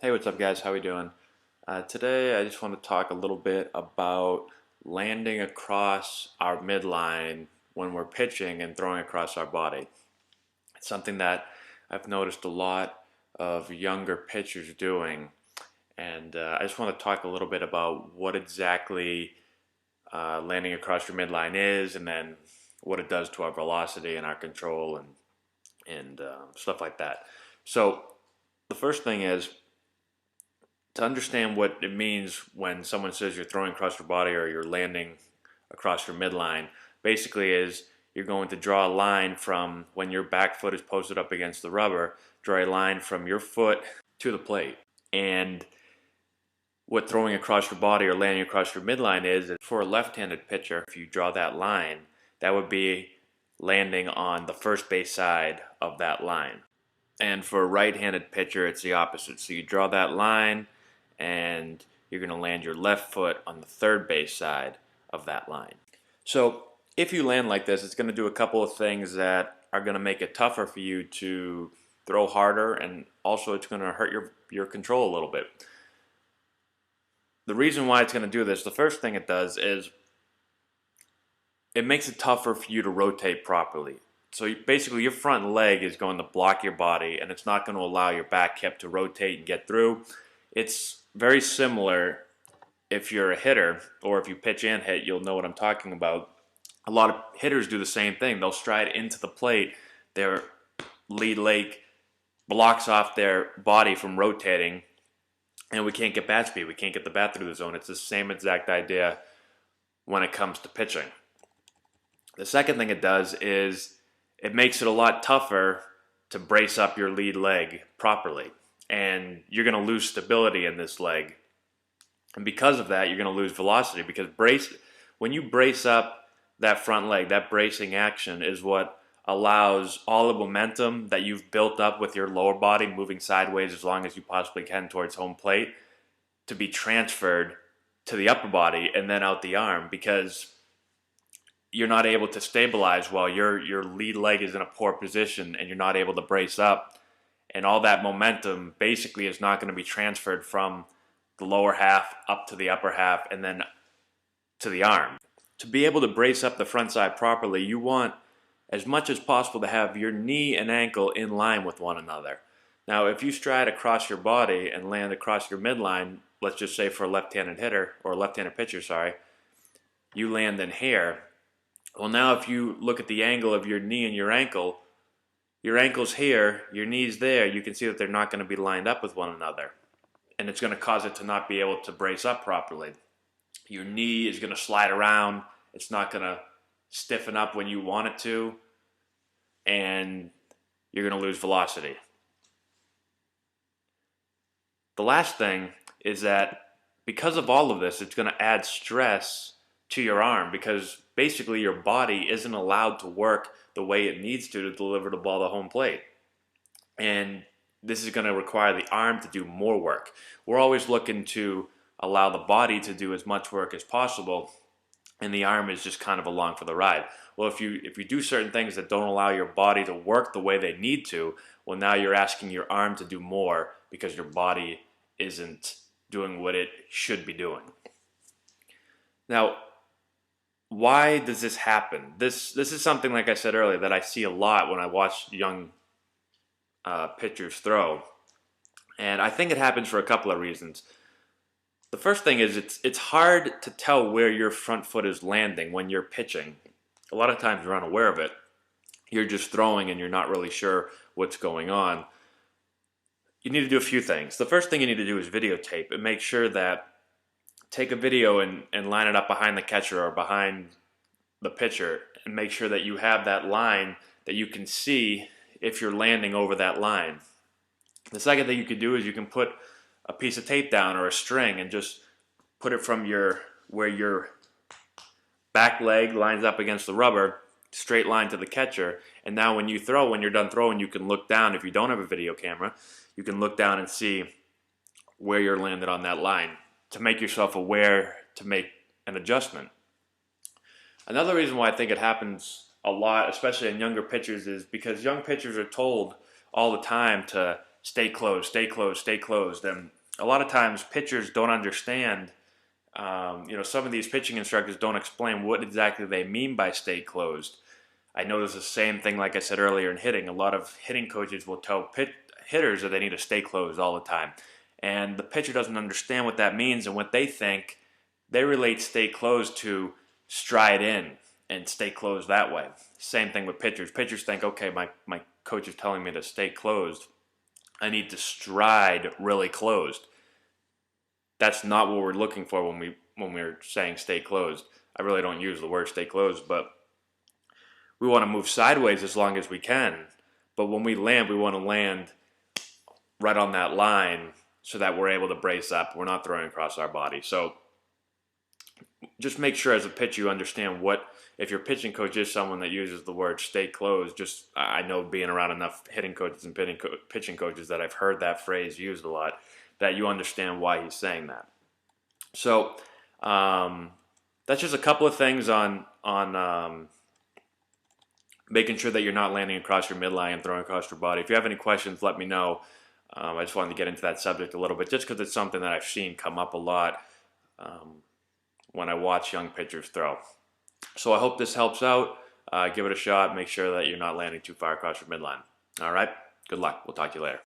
Hey, what's up guys? How we doing? Today I just want to talk a little bit about landing across our midline when we're pitching and throwing across our body. It's something that I've noticed a lot of younger pitchers doing, and I just want to talk a little bit about what exactly landing across your midline is, and then what it does to our velocity and our control and stuff like that. So the first thing is to understand what it means when someone says you're throwing across your body or you're landing across your midline. Basically is you're going to draw a line from when your back foot is posted up against the rubber, draw a line from your foot to the plate. And what throwing across your body or landing across your midline is for a left-handed pitcher, if you draw that line, that would be landing on the first base side of that line. And for a right-handed pitcher, it's the opposite. So you draw that line, and you're going to land your left foot on the third base side of that line. So if you land like this, it's going to do a couple of things that are going to make it tougher for you to throw harder, and also it's going to hurt your control a little bit. The reason why it's going to do this, the first thing it does is it makes it tougher for you to rotate properly. So basically your front leg is going to block your body, and it's not going to allow your back hip to rotate and get through. It's very similar if you're a hitter, or if you pitch and hit, you'll know what I'm talking about. A lot of hitters do the same thing. They'll stride into the plate. Their lead leg blocks off their body from rotating, and we can't get bat speed. We can't get the bat through the zone. It's the same exact idea when it comes to pitching. The second thing it does is it makes it a lot tougher to brace up your lead leg properly. And you're going to lose stability in this leg. And because of that, you're going to lose velocity, because when you brace up that front leg, that bracing action is what allows all the momentum that you've built up with your lower body moving sideways as long as you possibly can towards home plate to be transferred to the upper body and then out the arm, because you're not able to stabilize while your lead leg is in a poor position and you're not able to brace up. And all that momentum basically is not going to be transferred from the lower half up to the upper half and then to the arm. To be able to brace up the front side properly, you want as much as possible to have your knee and ankle in line with one another. Now, if you stride across your body and land across your midline, let's just say for a left-handed hitter, or a left-handed pitcher, sorry, you land in here. Well, now if you look at the angle of your knee and your ankle's here, your knee's there, you can see that they're not going to be lined up with one another. And it's going to cause it to not be able to brace up properly. Your knee is going to slide around. It's not going to stiffen up when you want it to. And you're going to lose velocity. The last thing is that because of all of this, it's going to add stress to your arm, because basically your body isn't allowed to work the way it needs to deliver the ball to home plate. And this is going to require the arm to do more work. We're always looking to allow the body to do as much work as possible, and the arm is just kind of along for the ride. Well, if you do certain things that don't allow your body to work the way they need to, well, now you're asking your arm to do more because your body isn't doing what it should be doing. Now, why does this happen? This is something, like I said earlier, that I see a lot when I watch young pitchers throw, and I think it happens for a couple of reasons. The first thing is it's hard to tell where your front foot is landing when you're pitching. A lot of times you're unaware of it. You're just throwing and you're not really sure what's going on. You need to do a few things. The first thing you need to do is videotape and make sure that take a video and line it up behind the catcher or behind the pitcher, and make sure that you have that line that you can see if you're landing over that line. The second thing you could do is you can put a piece of tape down or a string and just put it from where your back leg lines up against the rubber, straight line to the catcher. And now when you're done throwing, you can look down. If you don't have a video camera, you can look down and see where you're landed on that line, to make yourself aware to make an adjustment. Another reason why I think it happens a lot, especially in younger pitchers, is because young pitchers are told all the time to stay closed, stay closed, stay closed. And a lot of times pitchers don't understand. Some of these pitching instructors don't explain what exactly they mean by stay closed. I notice the same thing, like I said earlier, in hitting. A lot of hitting coaches will tell hitters that they need to stay closed all the time. And the pitcher doesn't understand what that means, and what they think, they relate stay closed to stride in and stay closed that way. Same thing with pitchers. Pitchers think, okay, my coach is telling me to stay closed. I need to stride really closed. That's not what we're looking for when we're saying stay closed. I really don't use the word stay closed, but we want to move sideways as long as we can. But when we land, we want to land right on that line so that we're able to brace up. We're not throwing across our body. So just make sure as a pitcher you understand if your pitching coach is someone that uses the word stay closed. I know, being around enough hitting coaches and pitching coaches, that I've heard that phrase used a lot, that you understand why he's saying that. So that's just a couple of things on making sure that you're not landing across your midline and throwing across your body. If you have any questions, let me know. I just wanted to get into that subject a little bit, just because it's something that I've seen come up a lot when I watch young pitchers throw. So I hope this helps out. Give it a shot. Make sure that you're not landing too far across your midline. All right? Good luck. We'll talk to you later.